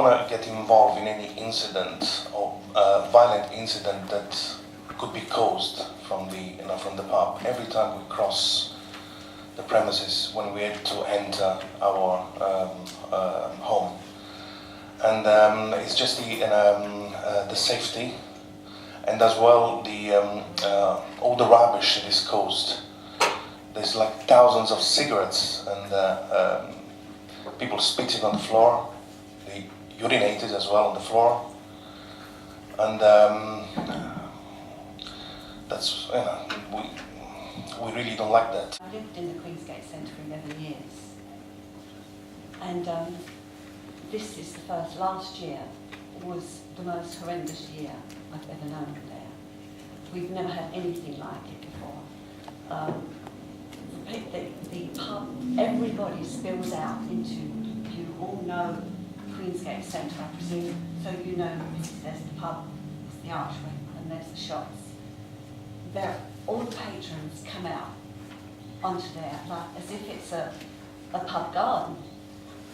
want to get involved in any incident or violent incident that could be caused from the pub. Every time we cross the premises when we had to enter our home, and it's just the safety, and as well all the rubbish that is caused. There's like thousands of cigarettes and people spitting on the floor. They urinated as well on the floor, and that's we really don't like that. I lived in the Queensgate Centre for 11 years, and this is the first. Last year was the most horrendous year I've ever known there. We've never had anything like it before. The pub, everybody spills out into, you all know Queensgate Centre, I presume, so you know there's the pub, there's the archway, and there's the shops. All the patrons come out onto there, like as if it's a pub garden.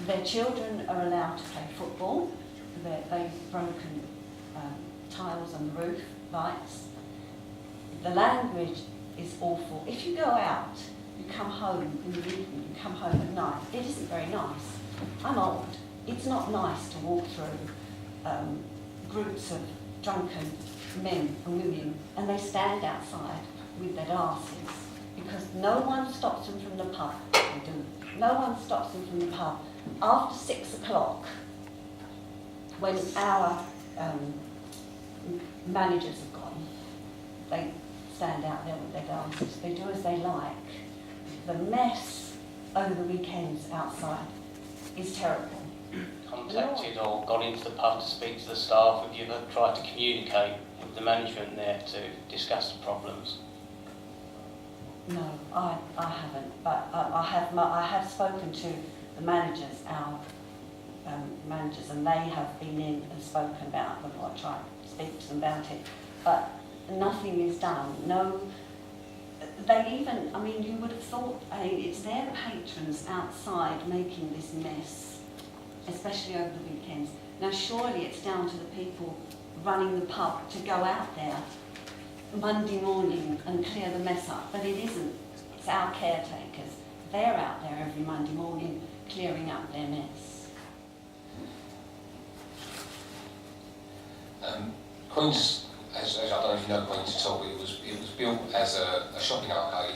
Their children are allowed to play football. They've broken tiles on the roof, lights. The language is awful. If you go out, you come home in the evening, you come home at night, it isn't very nice. I'm old. It's not nice to walk through groups of drunken men and women, and they stand outside with their glasses because no one stops them from the pub. They do. No one stops them from the pub. After 6 o'clock, when our managers have gone, they stand out there with their glasses. They do as they like. The mess over the weekends outside is terrible. Contacted or gone into the pub to speak to the staff? Have you ever tried to communicate with the management there to discuss the problems? No, I haven't, but I have spoken to the managers, our managers, and they have been in and spoken about them, or tried to speak to them about it, but nothing is done. No, they even, I mean, you would have thought, it's their patrons outside making this mess, especially over the weekends. Now surely it's down to the people running the pub to go out there Monday morning and clear the mess up, but it isn't. It's our caretakers. They're out there every Monday morning clearing up their mess. Queen's, as I don't know if you know Queen's at all, but it was built as a shopping arcade,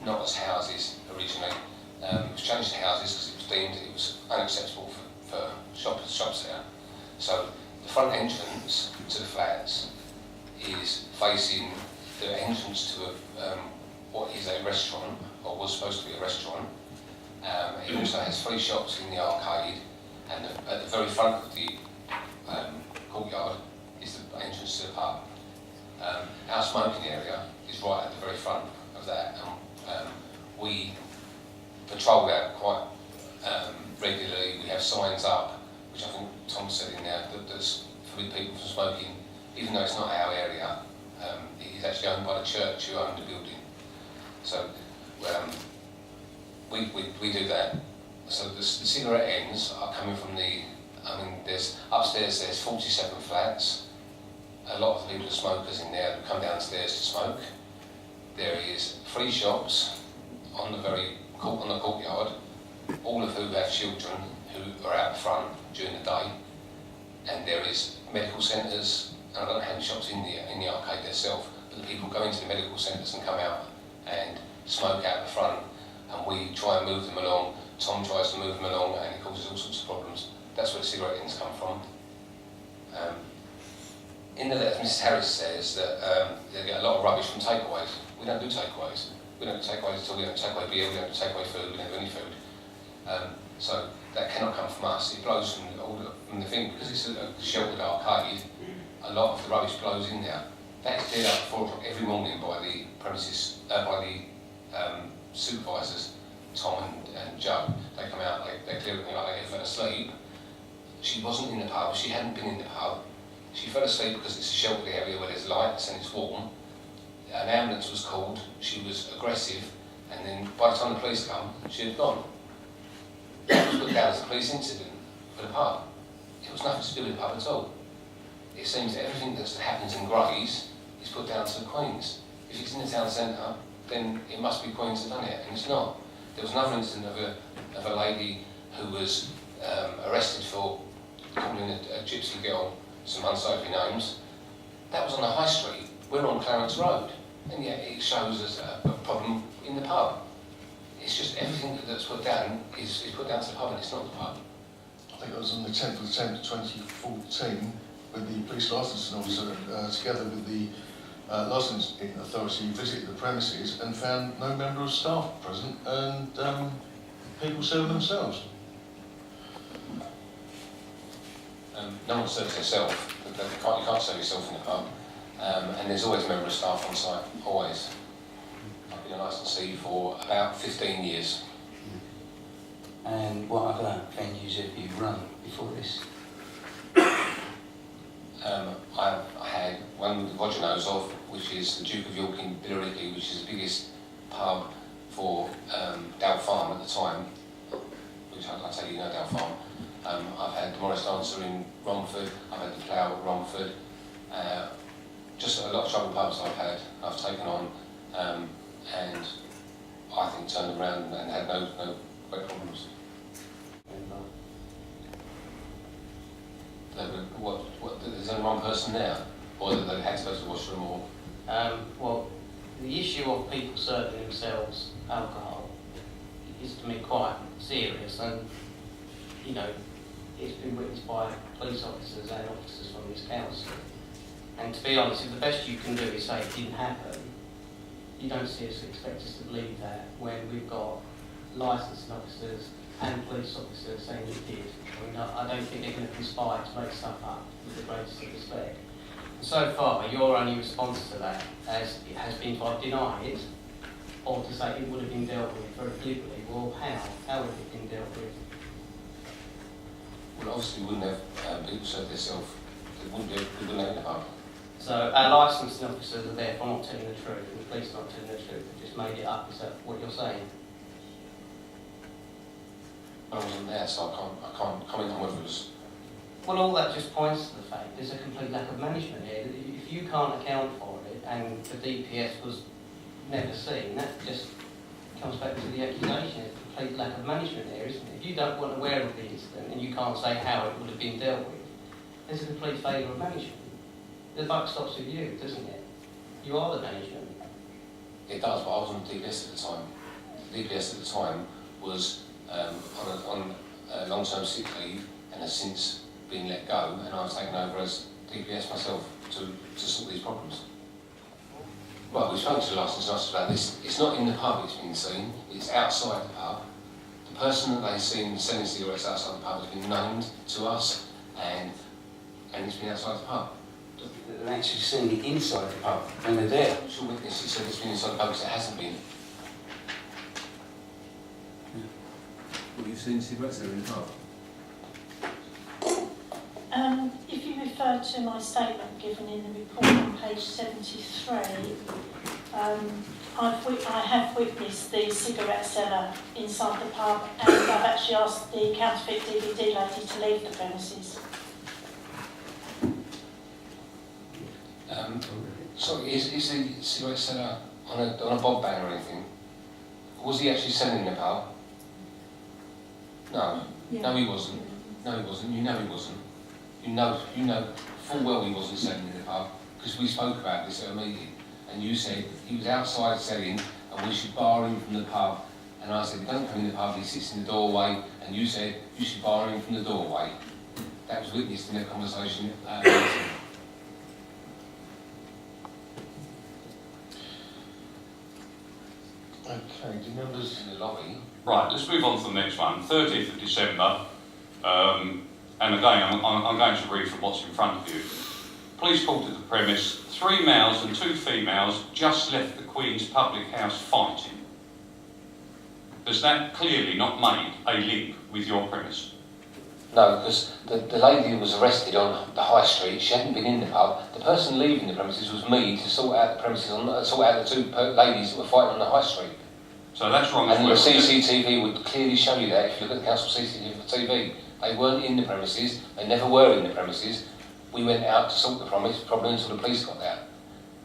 not as houses originally. It was changed to houses because it was deemed it was unacceptable for shops there. So the front entrance to the flats is facing the entrance to what is a restaurant, or was supposed to be a restaurant. It also has 3 shops in the arcade, and at the very front of the courtyard is the entrance to the pub. Our smoking area is right at the very front of that, and we patrol that quite regularly. We have signs up, which I think Tom said in there, that's forbid people from smoking, even though it's not our area. It is actually owned by the church who own the building. So we do that. So the cigarette ends are coming from there's upstairs, there's 47 flats. A lot of the people are smokers in there who come downstairs to smoke. There is 3 shops on the courtyard, all of who have children who are out the front during the day. And there is medical centres, and I don't know how many shops in the arcade themselves, but the people go into the medical centres and come out and smoke out the front, and we try and move them along. Tom tries to move them along, and it causes all sorts of problems. That's where the cigarette ends come from. In the letter, Mrs. Harris says that they get a lot of rubbish from takeaways. We don't do takeaways. We don't do takeaways at all. We don't take away beer, we don't take away food, we don't do any food. So that cannot come from us. It blows from the thing, because it's a sheltered arcade. A lot of the rubbish blows in there. That is cleared out at 4 o'clock every morning by the premises, by the supervisors, Tom and Joe. They come out, they clear it like they fell asleep. She wasn't in the pub, she hadn't been in the pub. She fell asleep because it's a sheltered area where there's lights and it's warm. An ambulance was called, she was aggressive, and then by the time the police come, she had gone. It was put down as a police incident for the pub. It was nothing to do with the pub at all. It seems that everything that happens in Grays is put down to the Queen's. If it's in the town centre, then it must be Queen's that done it, and it's not. There was another incident of a lady who was arrested for calling a gypsy girl some unsavoury names. That was on the high street. We're on Clarence Road, and yet it shows us a problem in the pub. It's just everything that's put down is put down to the pub, and it's not the pub. I think it was on the 10th of the 10th, 2014, with the police licensing officer, together with the licensing authority, visited the premises and found no member of staff present, and people serving themselves. No one serves themselves. You can't serve yourself in the pub, and there's always a member of staff on site, always. I've been a licensee for about 15 years. And what other venues have you run before this? I've had one that Roger knows of, which is the Duke of York in Billericay, which is the biggest pub for Dow Farm at the time, which I tell you know Dow Farm. I've had the Morris Dancer in Romford, I've had the Plough at Romford. Just a lot of trouble pubs I've taken on, and I think turned around and had no great problems. There's only one person there, or that they had to go to the washroom, or? Well, the issue of people serving themselves alcohol is to me quite serious, and you know, it's been witnessed by police officers and officers from this council. And to be honest, if the best you can do is say it didn't happen, you don't seriously expect us to believe that when we've got licensing officers and police officers saying it did. I mean, I don't think they're going to conspire to make stuff up with the greatest of respect. And so far, your only response to that has been to either deny it or to say it would have been dealt with very glibly. Well, how would it have been dealt with? Well, obviously we wouldn't have people serve themselves. We wouldn't have in the pub. So our licensing officers are therefore not telling the truth, and the police are not telling the truth. They've just made it up. Is that what you're saying? I wasn't there, so I can't comment on whether it was. Well, all that just points to the fact there's a complete lack of management here. If you can't account for it, and the DPS was never seen, that just comes back to the accusation. It's a complete lack of management there, isn't it? If you weren't aware of the incident and you can't say how it would have been dealt with, there's a complete failure of management. The buck stops with you, doesn't it? You are the management. It does, but I was on DPS at the time. The DPS at the time was on long-term sick leave and has since been let go, and I've taken over as DPS myself to sort these problems. Well, we spoke to the licensing officer about this. It's not in the pub it's been seen, it's outside the pub. The person that they've seen selling cigarettes outside the pub has been named to us, and it's been outside the pub. They're actually seeing it inside the pub when they're there. Sure witness, he said it's been inside the pub because it hasn't been. Well, you've seen cigarettes there in the pub? If you refer to my statement given in the report on page 73, I have witnessed the cigarette seller inside the pub, and I've actually asked the counterfeit DVD lady to leave the premises. Sorry, is the cigarette seller on a bob ban or anything? Was he actually selling in the pub? No. Yeah. No, he wasn't. No, he wasn't. You know he wasn't. You know full well he wasn't selling in the pub, because we spoke about this at a meeting, and you said he was outside selling and we should bar him from the pub. And I said, he doesn't come in the pub, he sits in the doorway, and you said you should bar him from the doorway. That was witnessed in the conversation at a meeting. Okay, do members In the lobby. Right, let's move on to the next one. 30th of December, and again, I'm going to read from what's in front of you. Police called to the premise, 3 males and 2 females just left the Queen's public house fighting. Does that clearly not make a link with your premise? No, because the lady who was arrested on the high street, she hadn't been in the pub. The person leaving the premises was me to sort out the premises, sort out the 2 ladies that were fighting on the high street. So that's wrong as And well. the CCTV would clearly show you that if you look at the council CCTV. They weren't in the premises, they never were in the premises. We went out to sort the problem until the police got there.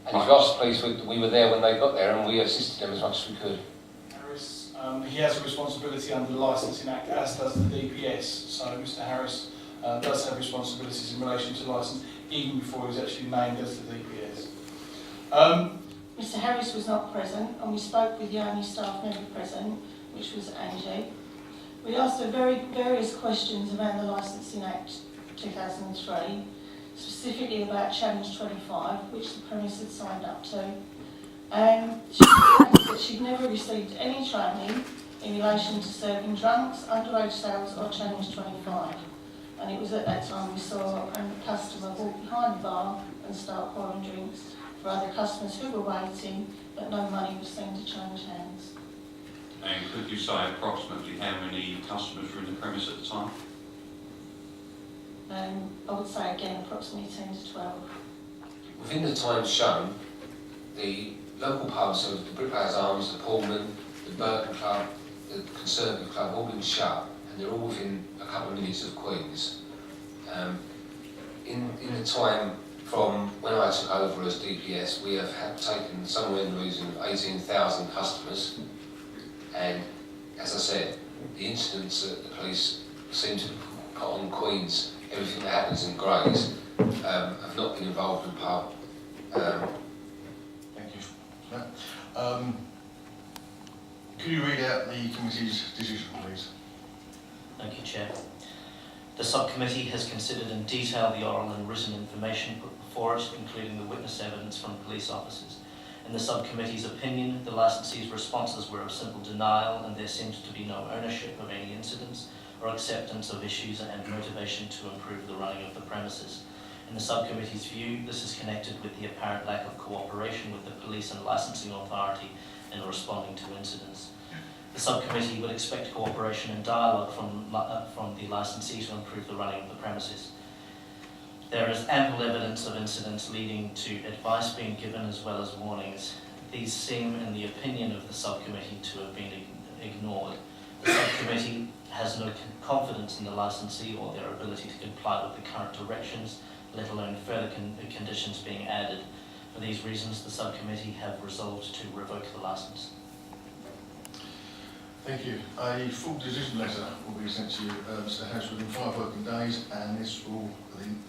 And if you ask the police, we were there when they got there and we assisted them as much as we could. Harris, he has a responsibility under the Licensing Act, as does the DPS. So Mr Harris does have responsibilities in relation to licence, even before he was actually named as the DPS. Mr Harris was not present, and we spoke with the only staff member present, which was Angie. We asked her various questions around the Licensing Act 2003, specifically about Challenge 25, which the premise had signed up to. And she said that she'd never received any training in relation to serving drunks, underage sales or Challenge 25. And it was at that time we saw a customer walk behind the bar and start pouring drinks for other customers who were waiting, but no money was seen to change hands. And could you say approximately how many customers were in the premise at the time? I would say again approximately 10 to 12. Within the time shown, the local pubs, so the Bricklayers Arms, the Pullman, the Burton Club, the Conservative Club, all been shut, and they're all within a couple of minutes of Queen's. In the time from when I took over as DPS, we have taken somewhere in the region of 18,000 customers, and as I said, the incidents that the police seem to put on Queen's, everything that happens in Grays, have not been involved in pub. Thank you for that. Could you read out the committee's decision, please? Thank you, Chair. The subcommittee has considered in detail the oral and written information put before it, including the witness evidence from police officers. In the subcommittee's opinion, the licensee's responses were of simple denial, and there seemed to be no ownership of any incidents or acceptance of issues and motivation to improve the running of the premises. In the subcommittee's view, this is connected with the apparent lack of cooperation with the police and licensing authority in responding to incidents. The subcommittee would expect cooperation and dialogue from the licensee to improve the running of the premises. There is ample evidence of incidents leading to advice being given as well as warnings. These seem, in the opinion of the subcommittee, to have been ignored. The subcommittee has no confidence in the licensee or their ability to comply with the current directions, let alone further conditions being added. For these reasons, the subcommittee have resolved to revoke the licence. Thank you. A full decision letter will be sent to you, Mr Harris, within 5 working days, and this will,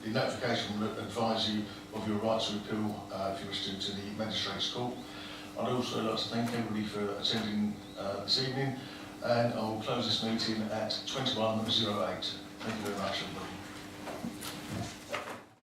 the notification will advise you of your right to appeal if you wish to the Magistrates' Court. I'd also like to thank everybody for attending this evening, and I will close this meeting at 21:08. Thank you very much, everybody.